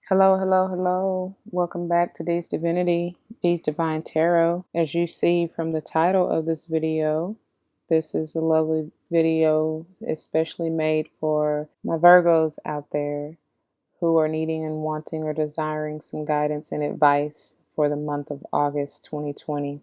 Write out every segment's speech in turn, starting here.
Hello, hello, hello. Welcome back to D's Divinity, D's Divine Tarot. As you see from the title of this video, this is a lovely video especially made for my Virgos out there who are needing and wanting or desiring some guidance and advice for the month of August 2020.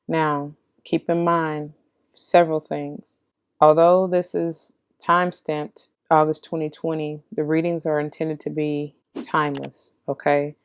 Now, keep in mind several things. Although this is time-stamped August 2020, the readings are intended to be timeless, okay?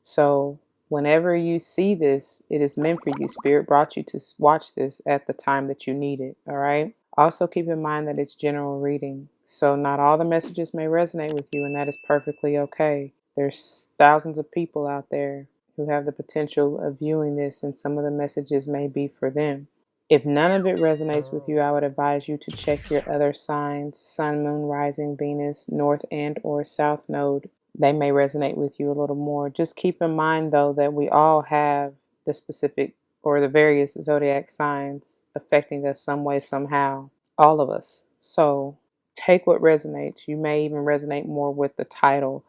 So whenever you see this, it is meant for you. Spirit brought you to watch this at the time that you need it, all right? Also keep in mind that it's general reading. So not all the messages may resonate with you, and that is perfectly okay. There's thousands of people out there who have the potential of viewing this, and some of the messages may be for them. If none of it resonates with you, I would advise you to check your other signs: Sun, Moon, Rising, Venus, North and or South Node. They may resonate with you a little more. Just keep in mind, though, that we all have the specific or the various zodiac signs affecting us some way, somehow. All of us. So take what resonates. You may even resonate more with the title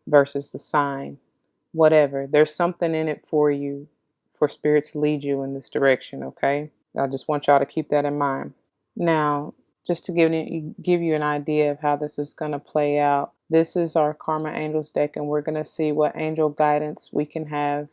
versus the sign. Whatever. There's something in it for you, for Spirit to lead you in this direction, okay? I just want y'all to keep that in mind. Now, just to give you an idea of how this is going to play out, this is our Karma Angels deck, and we're going to see what angel guidance we can have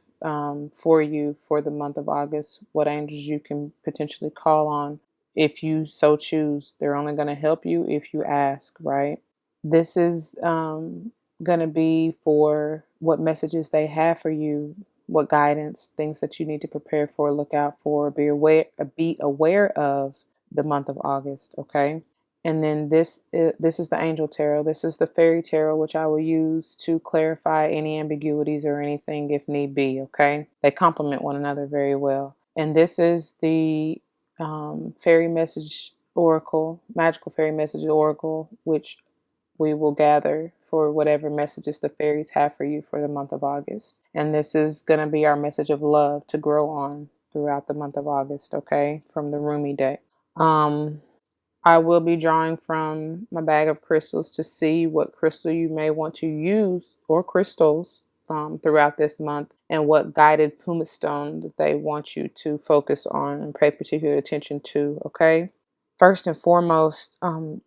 for you for the month of August, what angels you can potentially call on if you so choose. They're only going to help you if you ask, right? This is going to be for what messages they have for you, what guidance, things that you need to prepare for, look out for, be aware of the month of August, okay? And then this is the Angel Tarot. This is the Fairy Tarot, which I will use to clarify any ambiguities or anything if need be, okay? They complement one another very well. And this is the Fairy Message Oracle, Magical Fairy Message Oracle, which we will gather for whatever messages the fairies have for you for the month of August. And this is going to be our message of love to grow on throughout the month of August, okay, from the Rumi deck. I will be drawing from my bag of crystals to see what crystal you may want to use, or crystals, throughout this month, and what guided pumice stone that they want you to focus on and pay particular attention to, okay? First and foremost,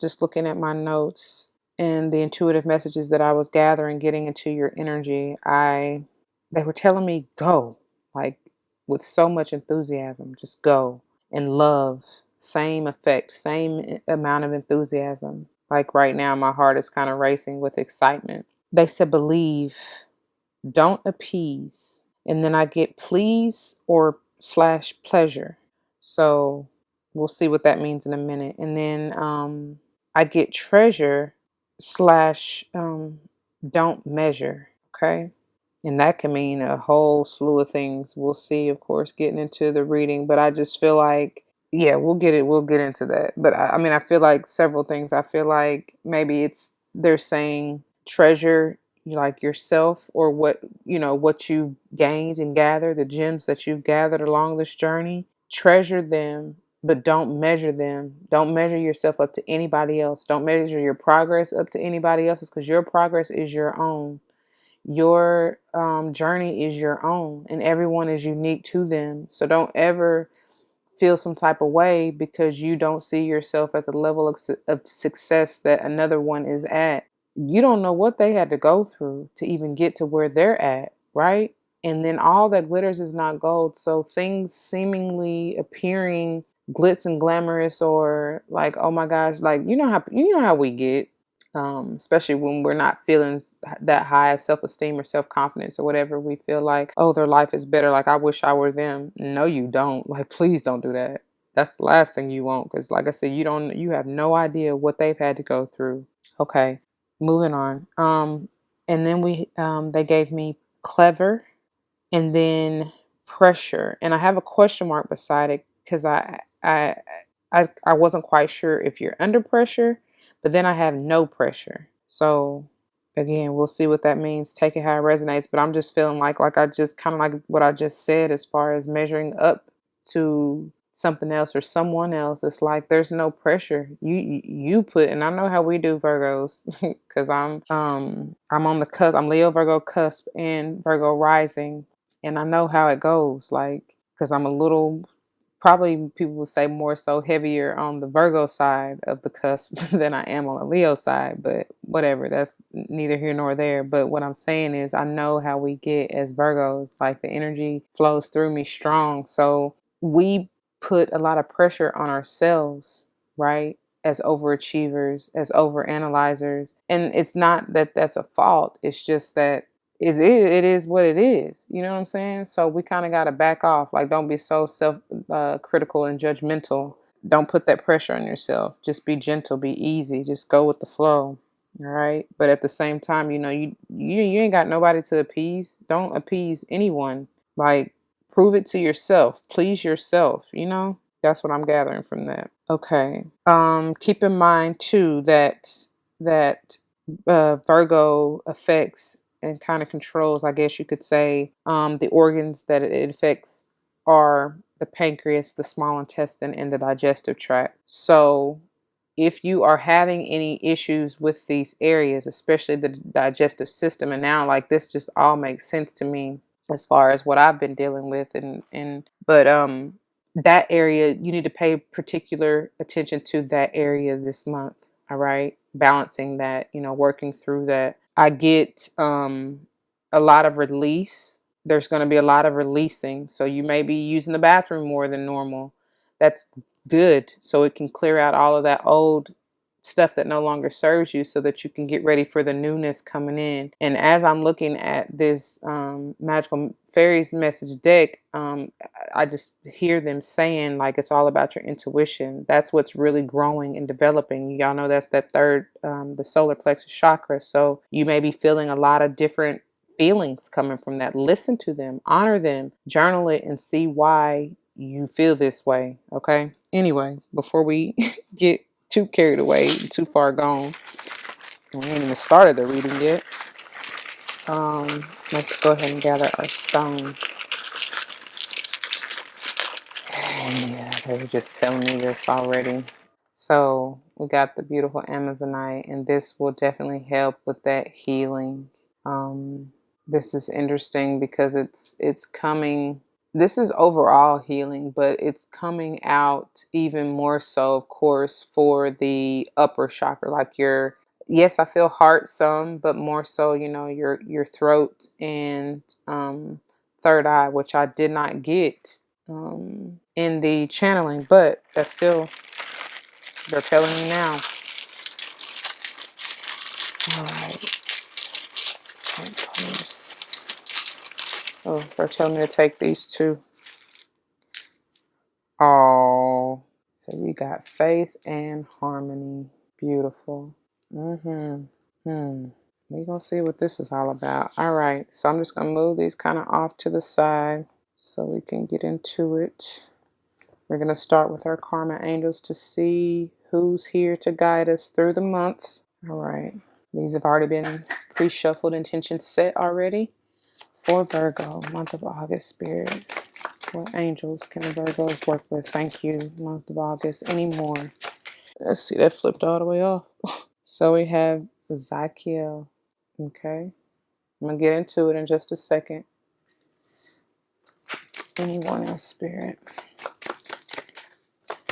just looking at my notes and the intuitive messages that I was gathering, getting into your energy, they were telling me go, like with so much enthusiasm, just go, and love, same effect, same amount of enthusiasm. Like right now, my heart is kind of racing with excitement. They said believe, don't appease, and then I get please or slash pleasure. So we'll see what that means in a minute. And then I get treasure slash don't measure. Okay. And that can mean a whole slew of things. We'll see, of course, getting into the reading. But I just feel like, yeah, we'll get it. We'll get into that. But I mean, I feel like several things. I feel like maybe they're saying treasure like yourself, or what you've gained and gathered, the gems that you've gathered along this journey. Treasure them, but don't measure them. Don't measure yourself up to anybody else. Don't measure your progress up to anybody else's, because your progress is your own. Your journey is your own, and everyone is unique to them. So don't ever feel some type of way because you don't see yourself at the level of success that another one is at. You don't know what they had to go through to even get to where they're at, right? And then all that glitters is not gold. So things seemingly appearing glitz and glamorous, or like, oh my gosh, like you know how we get, especially when we're not feeling that high of self-esteem or self-confidence or whatever. We feel like, oh, their life is better, like I wish I were them. No, you don't. Like, please don't do that. That's the last thing you want, because like I said, you have no idea what they've had to go through. Okay, moving on. And then they gave me clever, and then pressure, and I have a question mark beside it because I I wasn't quite sure if you're under pressure, but then I have no pressure. So again, we'll see what that means. Take it how it resonates. But I'm just feeling like I just kind of like what I just said as far as measuring up to something else or someone else. It's like there's no pressure. You put, and I know how we do Virgos because I'm on the cusp. I'm Leo Virgo cusp and Virgo rising, and I know how it goes. Like because I'm a little, probably people would say more so heavier on the Virgo side of the cusp than I am on the Leo side, but whatever, that's neither here nor there. But what I'm saying is I know how we get as Virgos, like the energy flows through me strong. So we put a lot of pressure on ourselves, right? As overachievers, as overanalyzers. And it's not that that's a fault. It's just that it is what it is. You know what I'm saying? So we kind of got to back off. Like, don't be so self critical and judgmental. Don't put that pressure on yourself. Just be gentle, be easy, just go with the flow. All right. But at the same time, you ain't got nobody to appease. Don't appease anyone. Like, prove it to yourself. Please yourself. That's what I'm gathering from that. Okay. Keep in mind too that Virgo affects and kind of controls, I guess you could say, the organs that it affects are the pancreas, the small intestine, and the digestive tract. So if you are having any issues with these areas, especially the digestive system, and now like this just all makes sense to me as far as what I've been dealing with, but that area, you need to pay particular attention to that area this month. All right, balancing that, working through that. I get a lot of release. There's going to be a lot of releasing, so you may be using the bathroom more than normal. That's good, so it can clear out all of that old stuff that no longer serves you so that you can get ready for the newness coming in. And as I'm looking at this magical fairies message deck, I just hear them saying like it's all about your intuition. That's what's really growing and developing. Y'all know that's that third, the solar plexus chakra. So you may be feeling a lot of different feelings coming from that. Listen to them, honor them, journal it, and see why you feel this way. Okay. Anyway, before we get too carried away and too far gone, we ain't even started the reading yet. Let's go ahead and gather our stones. Yeah, they were just telling me this already. So we got the beautiful Amazonite, and this will definitely help with that healing. This is interesting because it's coming. This is overall healing, but it's coming out even more so, of course, for the upper chakra, like yes, I feel heart some, but more so, your throat and third eye, which I did not get in the channeling, but that's still, they're telling me now. All right. Oh, they're telling me to take these two. Oh, so you got faith and harmony. Beautiful. We're gonna see what this is all about. All right, so I'm just gonna move these kind of off to the side so we can get into it. We're gonna start with our karma angels to see who's here to guide us through the month. All right, these have already been pre-shuffled, intentions set already for Virgo, month of August. Spirit, what angels can Virgos work with? Thank you, month of August. Any more? Let's see, that flipped all the way off. So we have Zakiel. Okay. I'm going to get into it in just a second. Anyone else, Spirit?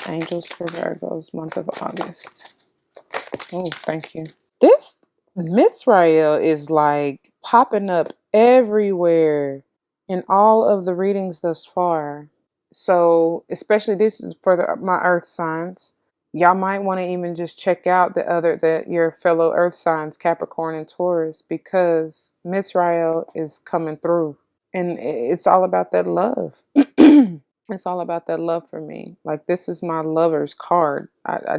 Angels for Virgos, month of August. Oh, thank you. This Mitzrael is like popping up everywhere in all of the readings thus far. So, especially this is for my earth signs. Y'all might want to even just check out your fellow earth signs, Capricorn and Taurus, because Mitzrael is coming through. And it's all about that love. It's all about that love for me. Like, this is my lover's card. I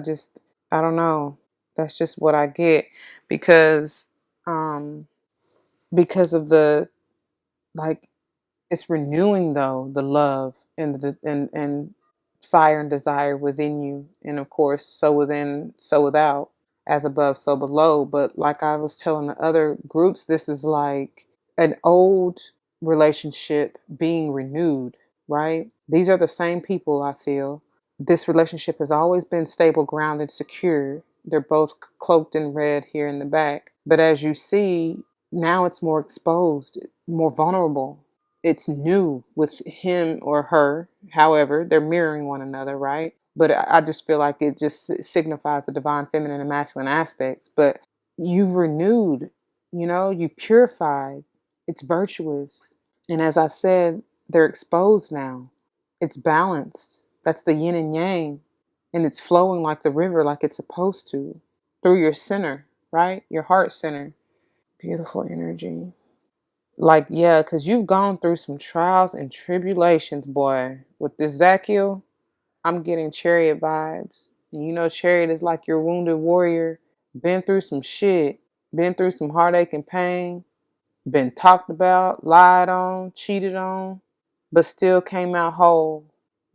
don't know. That's just what I get because of the, like, it's renewing though, the love and fire and desire within you. And of course, so within, so without, as above, so below. But like I was telling the other groups, this is like an old relationship being renewed, right? These are the same people, I feel. This relationship has always been stable, grounded, secure. They're both cloaked in red here in the back. But as you see, now it's more exposed, more vulnerable. It's new with him or her. However, they're mirroring one another, right? But I just feel like it just signifies the divine feminine and masculine aspects. But you've renewed, you've purified. It's virtuous. And as I said, they're exposed now. It's balanced. That's the yin and yang. And it's flowing like the river, like it's supposed to, through your center, right? Your heart center. Beautiful energy. Like, yeah, because you've gone through some trials and tribulations, boy. With this Zakiel, I'm getting Chariot vibes. And Chariot is like your wounded warrior. Been through some shit. Been through some heartache and pain. Been talked about, lied on, cheated on, but still came out whole.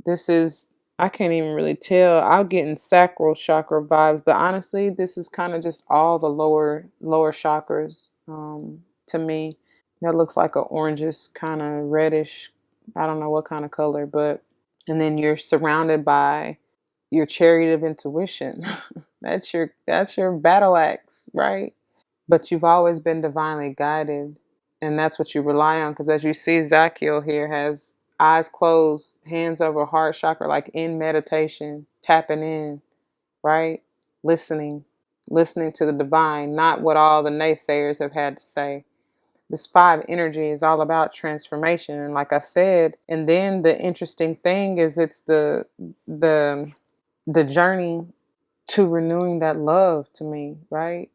This is, I can't even really tell. I'm getting sacral chakra vibes, but honestly, this is kind of just all the lower chakras to me. That looks like a orangish kind of reddish. I don't know what kind of color, but and then you're surrounded by your chariot of intuition. that's your battle axe, right? But you've always been divinely guided, and that's what you rely on. Because as you see, Zakiel here has eyes closed, hands over heart chakra, like in meditation, tapping in, right? Listening to the divine, not what all the naysayers have had to say. This 5 energy is all about transformation, and like I said, and then the interesting thing is it's the journey to renewing that love to me, right?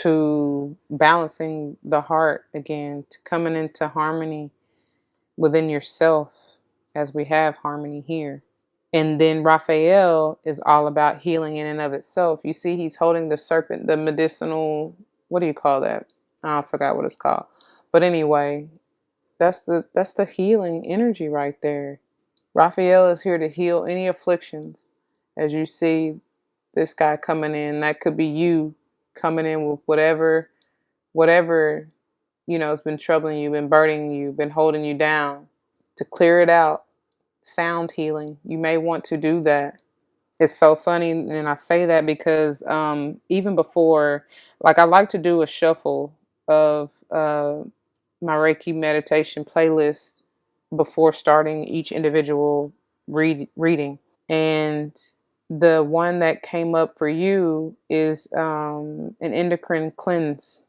To balancing the heart again, to coming into harmony within yourself, as we have harmony here. And then Raphael is all about healing in and of itself. You see, he's holding the serpent, the medicinal, what do you call that? I forgot what it's called. But anyway, that's the healing energy right there. Raphael is here to heal any afflictions. As you see this guy coming in, that could be you coming in with whatever has been troubling you, been burdening you, been holding you down, to clear it out. Sound healing, you may want to do that. It's so funny, and I say that because even before, like, I like to do a shuffle of my Reiki meditation playlist before starting each individual reading. And the one that came up for you is an endocrine cleanse.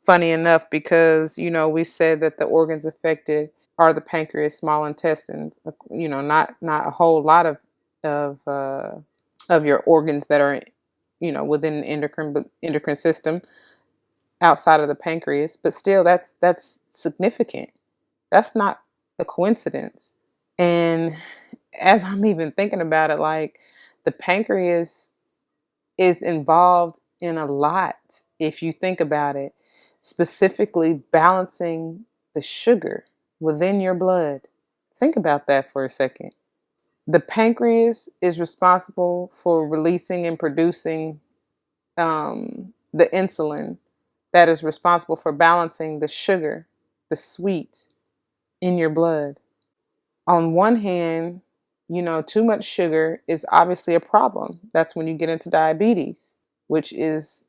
Funny enough, because we said that the organs affected are the pancreas, small intestines. Not a whole lot of your organs that are within the endocrine system outside of the pancreas, but still that's significant. That's not a coincidence. And as I'm even thinking about it, like, the pancreas is involved in a lot, if you think about it, specifically balancing the sugar within your blood. Think about that for a second. The pancreas is responsible for releasing and producing the insulin that is responsible for balancing the sugar, the sweet in your blood. On one hand, too much sugar is obviously a problem. That's when you get into diabetes, which is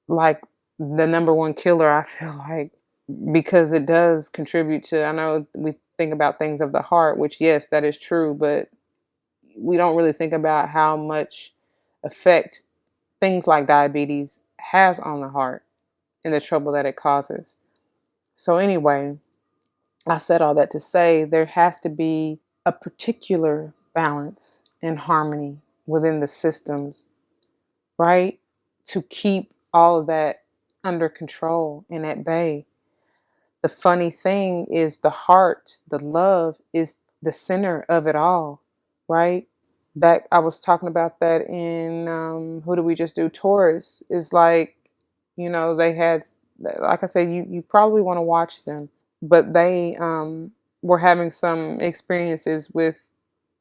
like the number one killer, I feel like, because it does contribute to, I know we think about things of the heart, which, yes, that is true, but we don't really think about how much effect things like diabetes has on the heart and the trouble that it causes. So anyway, I said all that to say there has to be a particular balance and harmony within the systems, right? To keep all of that under control and at bay. The funny thing is the heart, the love is the center of it all, right? That I was talking about that in who do we just do? Taurus. Is like, they had, like I said, you probably want to watch them, but they were having some experiences with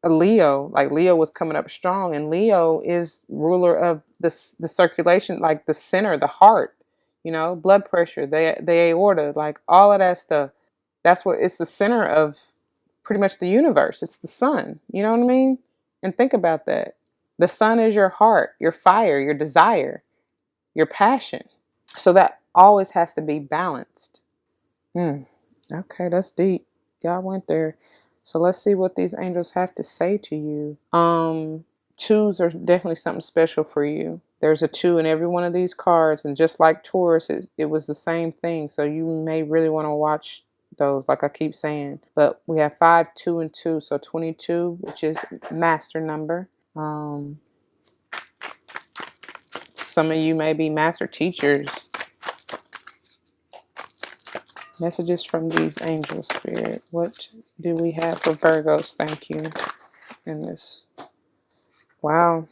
a Leo. Like Leo was coming up strong, and Leo is ruler of the circulation, like the center, the heart, blood pressure, the aorta, like all of that stuff. That's what it's the center of pretty much the universe. It's the sun. You know what I mean? And think about that. The sun is your heart, your fire, your desire, your passion. So that always has to be balanced. Okay, that's deep. Y'all went there. So let's see what these angels have to say to you. Twos are definitely something special for you. There's a 2 in every one of these cards, and just like Taurus, it was the same thing. So you may really want to watch those, like I keep saying. But we have 5, 2, and 2, so 22, which is master number. Some of you may be master teachers. Messages from these angels, Spirit. What do we have for Virgos? Thank you. In this. Wow.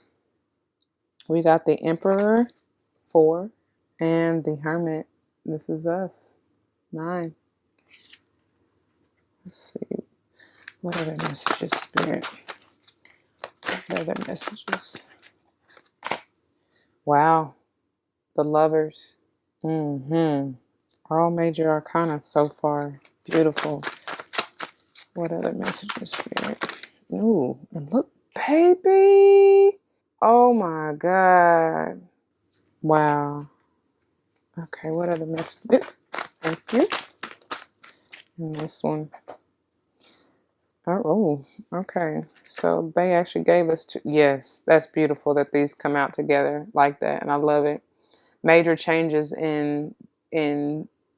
We got the Emperor, 4, and the Hermit. This is us, 9. Let's see. What are the messages, Spirit? What are the messages? Wow. The Lovers. All major arcana so far. Beautiful. What other messages, Spirit? Ooh, and look, baby. Oh my God. Wow. Okay, what other messages? Thank you. And this one. Oh, okay. So they actually gave us two. Yes, that's beautiful that these come out together like that, and I love it. Major changes in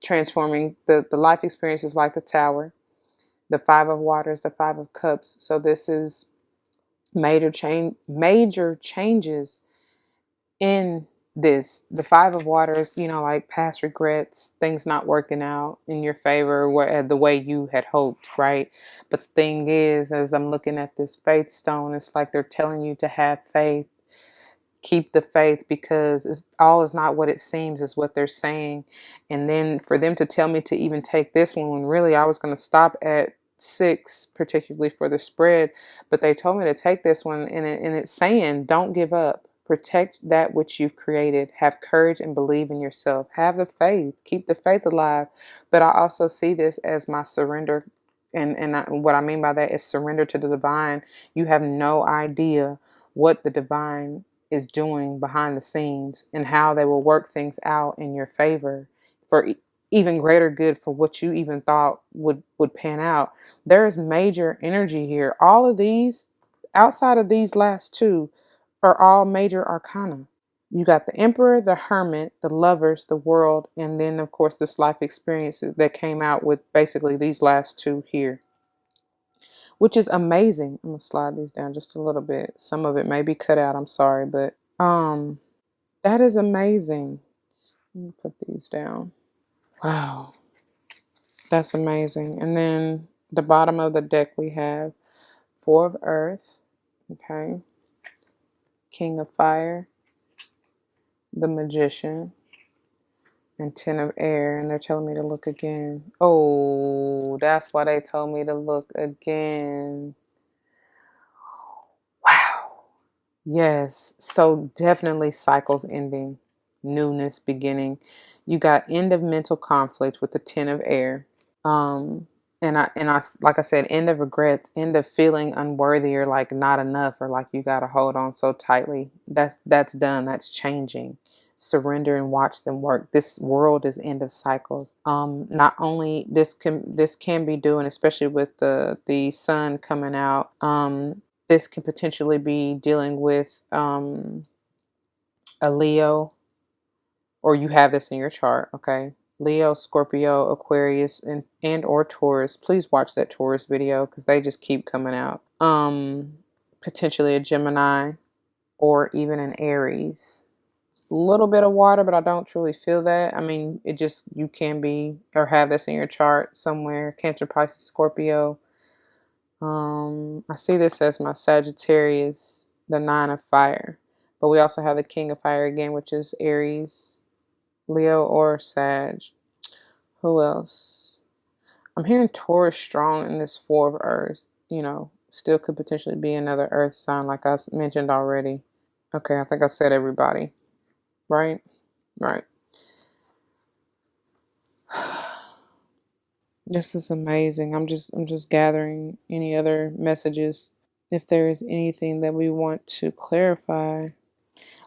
transforming the life experiences, like the Tower, the 5 of Waters, the 5 of Cups. So this is major changes in this. The 5 of Waters, like past regrets, things not working out in your favor, the way you had hoped, right? But the thing is, as I'm looking at this faith stone, it's like they're telling you to have faith. Keep the faith, because all is not what it seems, is what they're saying. And then for them to tell me to even take this one, when really I was going to stop at 6, particularly for the spread, but they told me to take this one, and it's saying, don't give up. Protect that which you've created. Have courage and believe in yourself. Have the faith. Keep the faith alive. But I also see this as my surrender. What I mean by that is surrender to the divine. You have no idea what the divine is doing behind the scenes, and how they will work things out in your favor for even greater good, for what you even thought would pan out. There is major energy here. All of these, outside of these last 2, are all major arcana. You got the Emperor, the Hermit, the Lovers, the World, and then of course this life experiences that came out with basically these last 2 here, which is amazing. I'm gonna slide these down just a little bit. Some of it may be cut out, I'm sorry, but that is amazing. Let me put these down. Wow, that's amazing. And then the bottom of the deck we have 4 of Earth, okay, King of Fire, the Magician, and 10 of Air. And they're telling me to look again. Oh, that's why they told me to look again. Wow. Yes. So definitely cycles ending, newness beginning. You got end of mental conflict with the 10 of Air. And I, like I said, end of regrets, end of feeling unworthy, or like not enough, or like you got to hold on so tightly. That's done. That's changing. Surrender and watch them work. This world is end of cycles. Not only this can be doing, especially with the sun coming out. This can potentially be dealing with a Leo, or you have this in your chart, okay? Leo, Scorpio, Aquarius, and or Taurus. Please watch that Taurus video, because they just keep coming out. Potentially a Gemini, or even an Aries. A little bit of water, but I don't truly feel that. I mean, you can be or have this in your chart somewhere. Cancer, Pisces, Scorpio. I see this as my Sagittarius, the 9 of Fire. But we also have the King of Fire again, which is Aries, Leo, or Sag. Who else? I'm hearing Taurus strong in this 4 of Earth. Still could potentially be another earth sign, like I mentioned already. Okay, I think I said everybody. Right? Right. This is amazing. I'm just gathering any other messages. If there is anything that we want to clarify.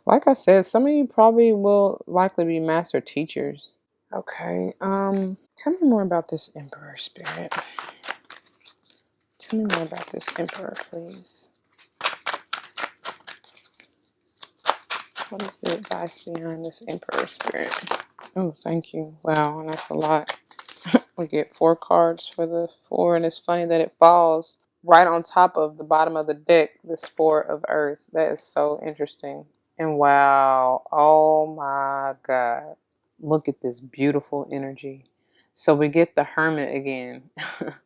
Like I said, some of you probably will likely be master teachers. Okay. Tell me more about this Emperor spirit. Tell me more about this Emperor, please. What is the advice behind this Emperor spirit? Oh, thank you. Wow, and that's a lot. We get 4 cards for the 4, and it's funny that it falls right on top of the bottom of the deck, this 4 of Earth. That is so interesting. And wow, oh my God. Look at this beautiful energy. So we get the Hermit again.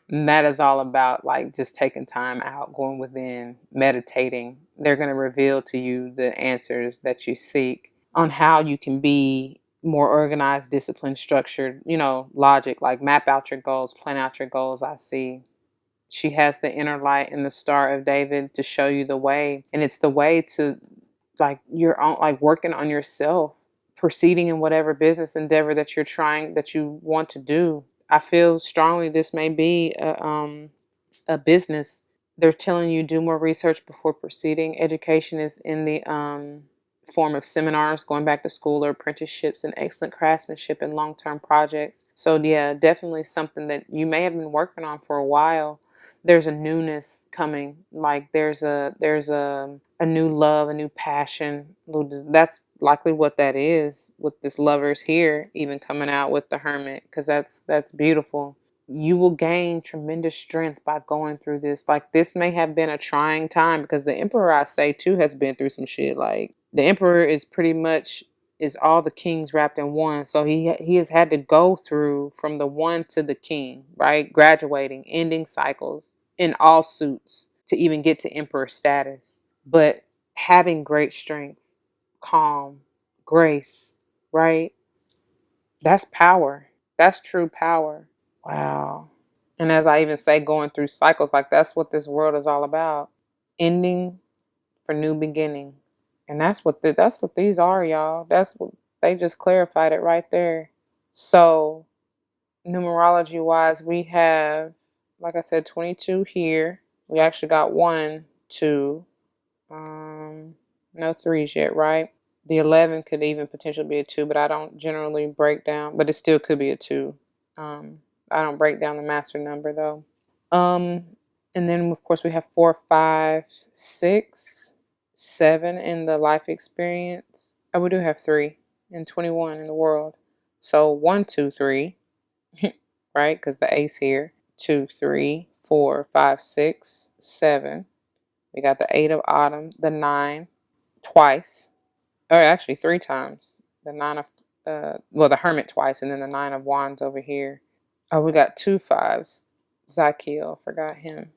And that is all about like just taking time out, going within, meditating. They're going to reveal to you the answers that you seek on how you can be more organized, disciplined, structured, logic, like map out your goals, plan out your goals. I see. She has the inner light and the Star of David to show you the way. And it's the way to like your own, like working on yourself, proceeding in whatever business endeavor that that you want to do. I feel strongly this may be a business. They're telling you do more research before proceeding. Education is in the form of seminars, going back to school, or apprenticeships, and excellent craftsmanship and long-term projects. So yeah, definitely something that you may have been working on for a while. There's a newness coming. Like there's a new love, a new passion. That's likely what that is with this Lovers here, even coming out with the Hermit, because that's beautiful. You will gain tremendous strength by going through this. Like this may have been a trying time, because the Emperor, I say too, has been through some shit. Like the Emperor is pretty much is all the kings wrapped in one. So he has had to go through from the one to the king, right? Graduating, ending cycles in all suits to even get to Emperor status. But having great strength, calm, grace, right? That's power. That's true power. Wow. And as I even say, going through cycles, like that's what this world is all about. Ending for new beginnings. And that's what these are, y'all. That's what they just clarified it right there. So numerology wise, we have, like I said, 22 here. We actually got 1, 2, no threes yet, right? The 11 could even potentially be a 2, but I don't generally break down, but it still could be a 2. I don't break down the master number though. Um, and then of course we have 4, 5, 6, 7 in the life experience. Oh, we do have 3 and 21 in the world. So 1, 2, 3, right? Because the ace here. 2, 3, 4, 5, 6, 7. We got the 8 of autumn, the 9 twice, or actually 3 times. The 9 of the Hermit twice, and then the 9 of wands over here. Oh, we got 2 5s. Zakiel, forgot him.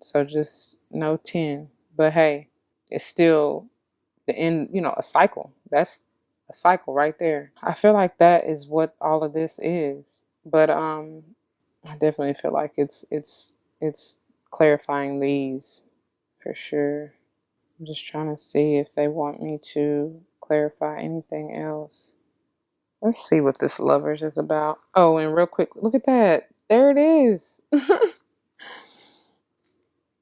So just no 10. But hey, it's still the end, a cycle. That's a cycle right there. I feel like that is what all of this is. But I definitely feel like it's clarifying these for sure. I'm just trying to see if they want me to clarify anything else. Let's see what this Lovers is about. Oh, and real quick, look at that. There it is.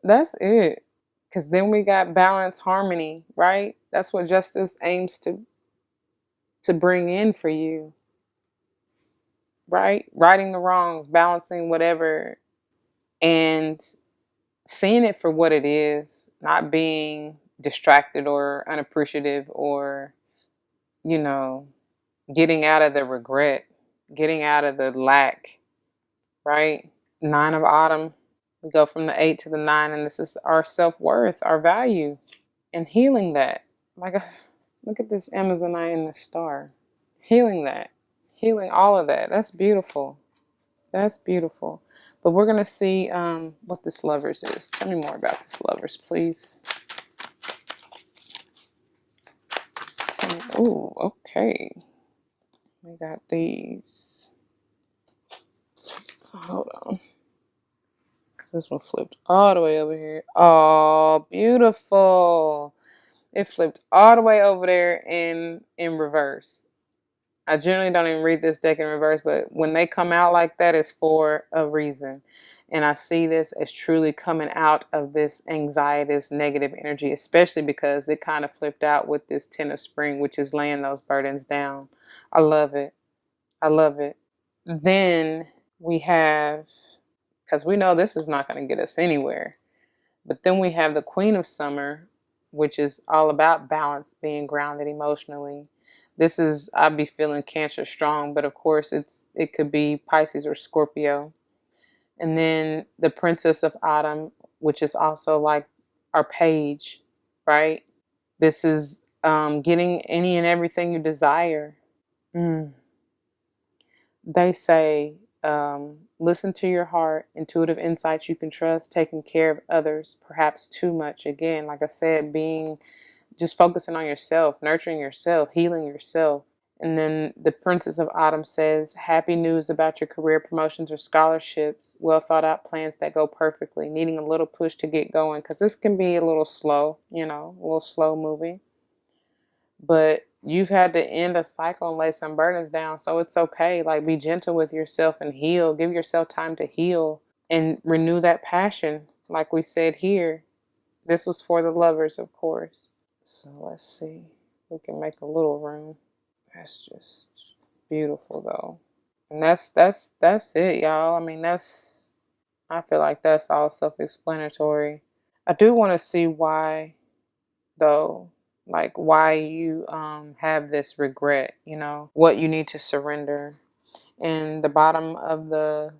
That's it. Because then we got balance, harmony, right? That's what justice aims to bring in for you, right? Righting the wrongs, balancing whatever, and seeing it for what it is, not being distracted or unappreciative or, you know, getting out of the regret, getting out of the lack, right? 9 of autumn. We go from the 8 to the 9, and this is our self-worth, our value, and healing that. Like, look at this Amazonite and the star. Healing that. Healing all of that. That's beautiful. That's beautiful. But we're going to see what this Lovers is. Tell me more about this Lovers, please. Oh, okay. We got these. Hold on. This one flipped all the way over here. Oh, beautiful. It flipped all the way over there in reverse. I generally don't even read this deck in reverse, but when they come out like that, it's for a reason. And I see this as truly coming out of this anxiety, this negative energy, especially because it kind of flipped out with this Ten of Spring, which is laying those burdens down. I love it. I love it. Then we have, because we know this is not going to get us anywhere, but then we have the Queen of Summer, which is all about balance, being grounded emotionally. This is, I'd be feeling Cancer strong, but of course it could be Pisces or Scorpio. And then the Princess of Autumn, which is also like our page, right? This is getting any and everything you desire. They say, listen to your heart, intuitive insights you can trust, taking care of others, perhaps too much. Again, like I said, being just focusing on yourself, nurturing yourself, healing yourself. And then the Princess of Autumn says, happy news about your career promotions or scholarships, well thought out plans that go perfectly, needing a little push to get going, because this can be a little slow, a little slow moving. But you've had to end a cycle and lay some burdens down, so it's okay. Like, be gentle with yourself and heal. Give yourself time to heal and renew that passion, like we said here. This was for the lovers, of course. So let's see. We can make a little room. That's just beautiful, though. And that's it, y'all. I mean, I feel like that's all self-explanatory. I do want to see why, though, like why you have this regret, what you need to surrender. And the bottom of the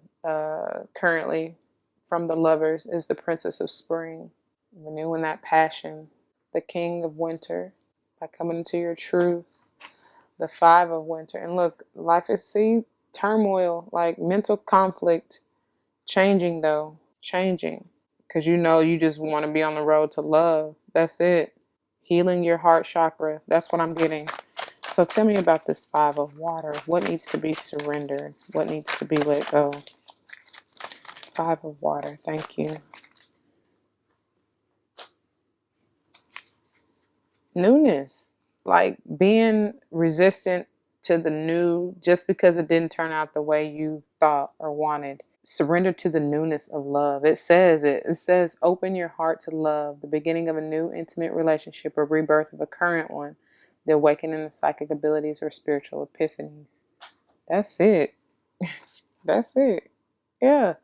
currently from the lovers is the Princess of Spring, renewing that passion. The King of Winter, by coming into your truth. The Five of Winter, and look, life is turmoil, like mental conflict, changing, because you just want to be on the road to love. That's it. Healing your heart chakra. That's what I'm getting. So tell me about this Five of Water. What needs to be surrendered? What needs to be let go? Five of Water. Thank you. Newness. Like being resistant to the new just because it didn't turn out the way you thought or wanted. Surrender to the newness of love. It says open your heart to love, the beginning of a new intimate relationship or rebirth of a current one, the awakening of psychic abilities or spiritual epiphanies. That's it. That's it. Yeah.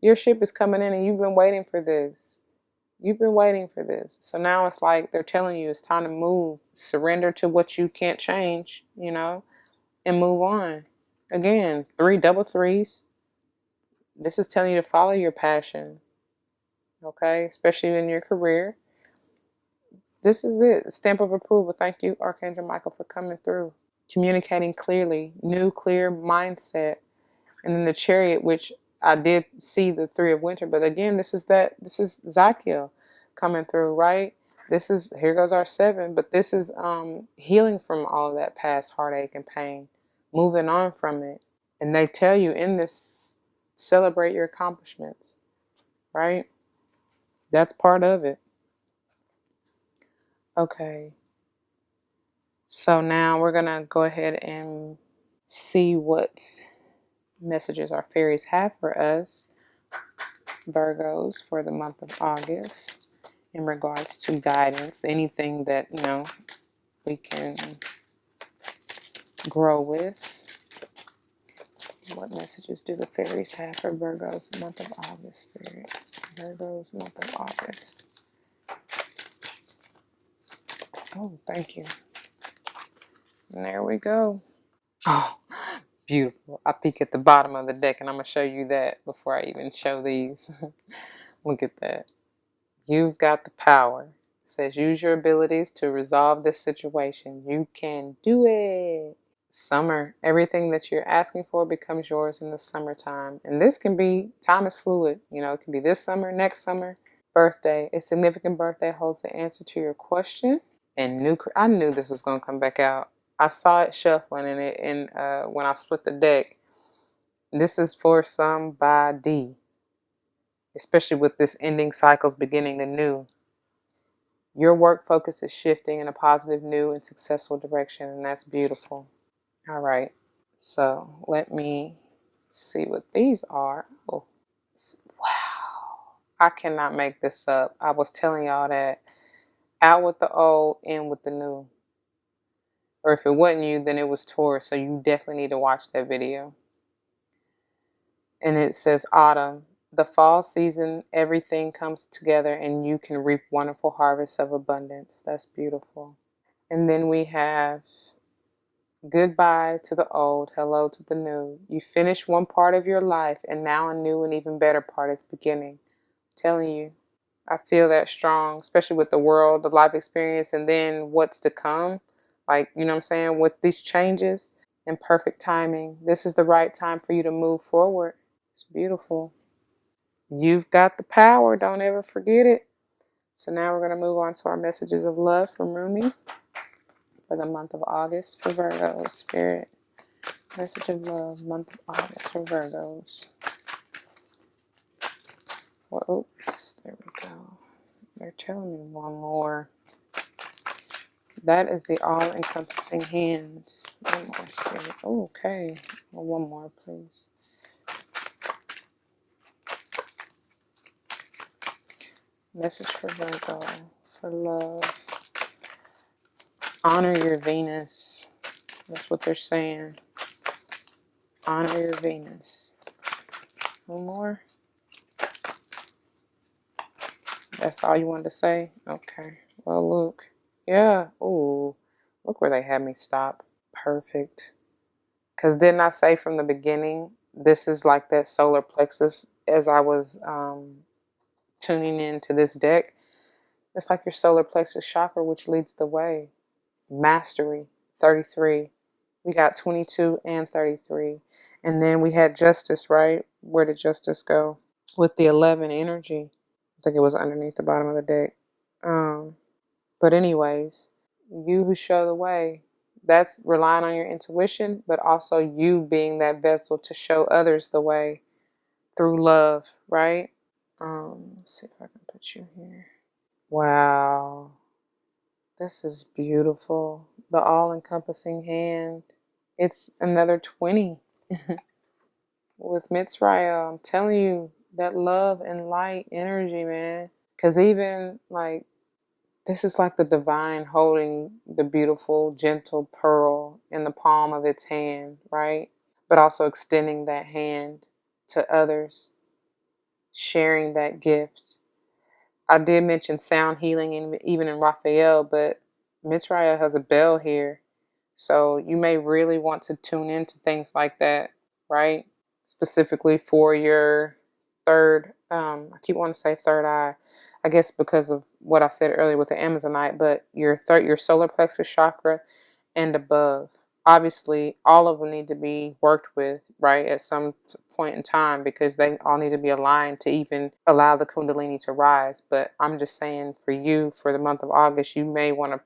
Your ship is coming in and you've been waiting for this. You've been waiting for this. So now it's like they're telling you it's time to move. Surrender to what you can't change, and move on. Again, double threes. This is telling you to follow your passion. Okay? Especially in your career. This is it. Stamp of approval. Thank you, Archangel Michael, for coming through. Communicating clearly. New, clear mindset. And then the Chariot, which I did see the Three of Winter, but again, this is Zakiel coming through, right? Here goes our 7, but this is healing from all of that past heartache and pain, moving on from it. And they tell you in this, celebrate your accomplishments, right? That's part of it. Okay. So now we're going to go ahead and see what messages our fairies have for us, Virgos, for the month of August in regards to guidance, anything that we can grow with. What messages do the fairies have for Virgos month of August, Spirit? Virgos month of August. Oh, thank you. And there we go. Oh, beautiful. I peek at the bottom of the deck and I'm going to show you that before I even show these. Look at that. You've got the power. It says use your abilities to resolve this situation. You can do it. Summer. Everything that you're asking for becomes yours in the summertime. And this can be, time is fluid. It can be this summer, next summer. Birthday. A significant birthday holds the answer to your question. And I knew this was going to come back out. I saw it shuffling when I split the deck. This is for somebody. especially with this ending cycles beginning the new. Your work focus is shifting in a positive, new, and successful direction, and that's beautiful. All right. So let me see what these are. Oh, wow. I cannot make this up. I was telling y'all that out with the old, in with the new. Or if it wasn't you, then it was Taurus. So you definitely need to watch that video. And it says autumn. The fall season, everything comes together and you can reap wonderful harvests of abundance. That's beautiful. And then we have goodbye to the old, hello to the new. You finish one part of your life and now a new and even better part is beginning. I'm telling you, I feel that strong, especially with the world, the life experience, and then what's to come. Like, you know what I'm saying? With these changes and perfect timing, this is the right time for you to move forward. It's beautiful. You've got the power. Don't ever forget it. So now we're going to move on to our messages of love from Rumi for the month of August for Virgo. Spirit, message of love, month of August for Virgos. Well, oops, there we go. They're telling me one more. That is the all-encompassing hands. One more, Spirit. Oh, okay. Well, one more, please. Message for Virgo, for love. Honor your Venus. That's what they're saying. Honor your Venus. One more. That's all you wanted to say? Okay. Well, look. Yeah. Ooh. Look where they had me stop. Perfect. Because didn't I say from the beginning, this is like that solar plexus as I was tuning into this deck. It's like your solar plexus chakra, which leads the way. Mastery, 33. We got 22 and 33. And then we had justice, right? Where did justice go? With the 11 energy. I think it was underneath the bottom of the deck. But anyways, you who show the way, that's relying on your intuition, but also you being that vessel to show others the way through love, right? Let's see if I can put you here. Wow. This is beautiful. The all-encompassing hand. It's another 20 with Mitzrayah. I'm telling you, that love and light energy, man. Because even like, this is like the divine holding the beautiful, gentle pearl in the palm of its hand, right? But also extending that hand to others, sharing that gift. I did mention sound healing and even in Raphael, but Mitzrayah has a bell here. So you may really want to tune into things like that, right? Specifically for your third, I keep wanting to say third eye, I guess because of what I said earlier with the Amazonite, but your solar plexus chakra and above. Obviously, all of them need to be worked with, right, at some point in time because they all need to be aligned to even allow the Kundalini to rise. But I'm just saying for you, for the month of August, you may want to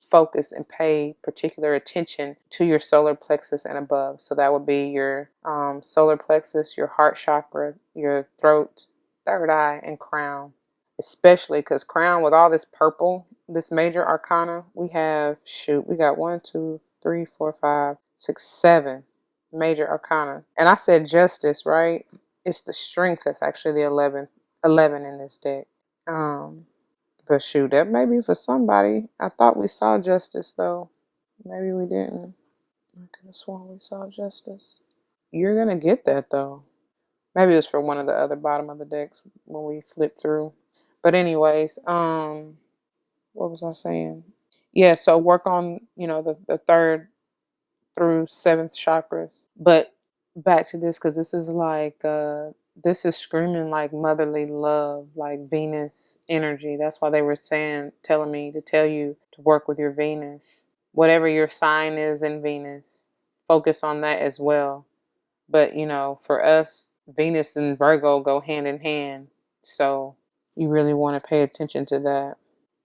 focus and pay particular attention to your solar plexus and above. So that would be your solar plexus, your heart chakra, your throat, third eye, and crown. Especially because crown with all this purple, this major arcana, we got 1, 2, 3, 4, 5, 6, 7 major arcana. And I said justice, right? It's the strength that's actually the 11 in this deck. But shoot, that may be for somebody. I thought we saw justice, though. Maybe we didn't. I could have sworn we saw justice. You're going to get that, though. Maybe it was for one of the other bottom of the decks when we flipped through. But anyways, what was I saying? Yeah, so work on, the third through seventh chakras. But back to this, because this is like, this is screaming like motherly love, like Venus energy. That's why they were telling me to tell you to work with your Venus. Whatever your sign is in Venus, focus on that as well. But, for us, Venus and Virgo go hand in hand. So you really want to pay attention to that.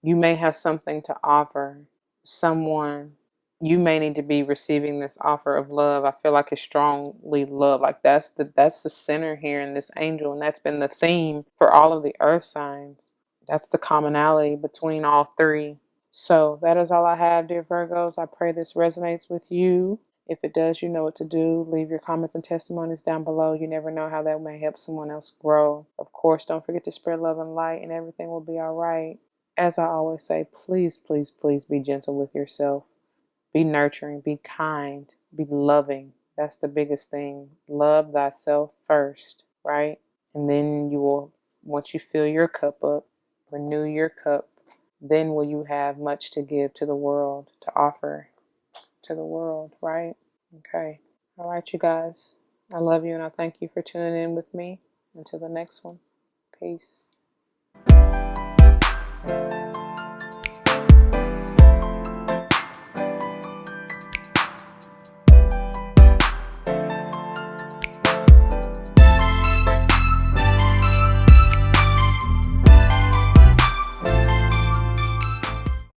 You may have something to offer someone you may need to be receiving this offer of love. I feel like it's strongly love. Like that's the center here in this angel, and that's been the theme for all of the earth signs. That's the commonality between all three. So that is all I have, dear Virgos. I pray this resonates with you. If it does, you know what to do. Leave your comments and testimonies down below. You never know how that may help someone else grow. Of course, don't forget to spread love and light, and everything will be all right. As I always say, please, please, please be gentle with yourself. Be nurturing, be kind, be loving. That's the biggest thing. Love thyself first, right? And then you will, once you fill your cup up, renew your cup, then will you have much to give to the world, to offer to the world, right? Okay. All right, you guys. I love you and I thank you for tuning in with me. Until the next one. Peace.